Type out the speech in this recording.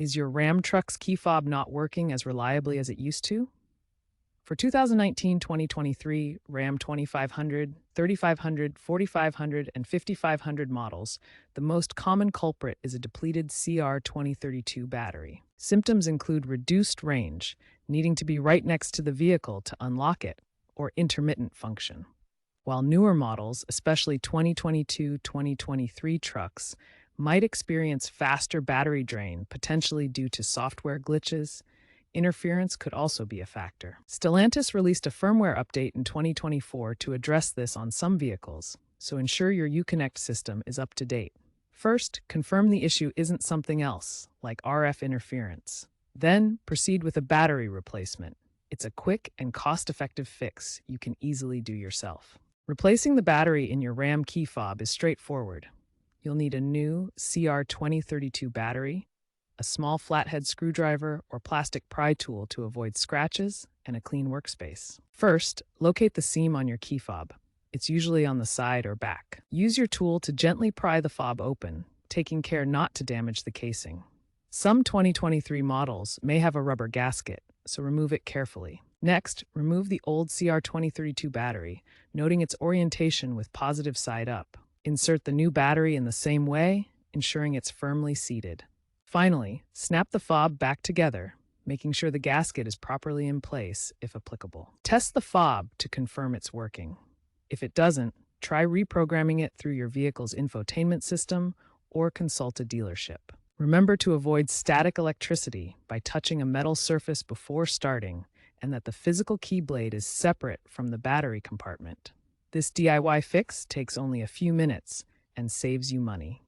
Is your Ram truck's key fob not working as reliably as it used to? For 2019-2023 Ram 2500, 3500, 4500, and 5500 models, the most common culprit is a depleted CR2032 battery. Symptoms include reduced range, needing to be right next to the vehicle to unlock it, or intermittent function. While newer models, especially 2022-2023 trucks, might experience faster battery drain, potentially due to software glitches, interference could also be a factor. Stellantis released a firmware update in 2024 to address this on some vehicles, so ensure your Uconnect system is up to date. First, confirm the issue isn't something else, like RF interference. Then, proceed with a battery replacement. It's a quick and cost-effective fix you can easily do yourself. Replacing the battery in your Ram key fob is straightforward. You'll need a new CR2032 battery, a small flathead screwdriver or plastic pry tool to avoid scratches, and a clean workspace. First, locate the seam on your key fob. It's usually on the side or back. Use your tool to gently pry the fob open, taking care not to damage the casing. Some 2023 models may have a rubber gasket, so remove it carefully. Next, remove the old CR2032 battery, noting its orientation with positive side up. Insert the new battery in the same way, ensuring it's firmly seated. Finally, snap the fob back together, making sure the gasket is properly in place if applicable. Test the fob to confirm it's working. If it doesn't, try reprogramming it through your vehicle's infotainment system or consult a dealership. Remember to avoid static electricity by touching a metal surface before starting, and that the physical key blade is separate from the battery compartment. This DIY fix takes only a few minutes and saves you money.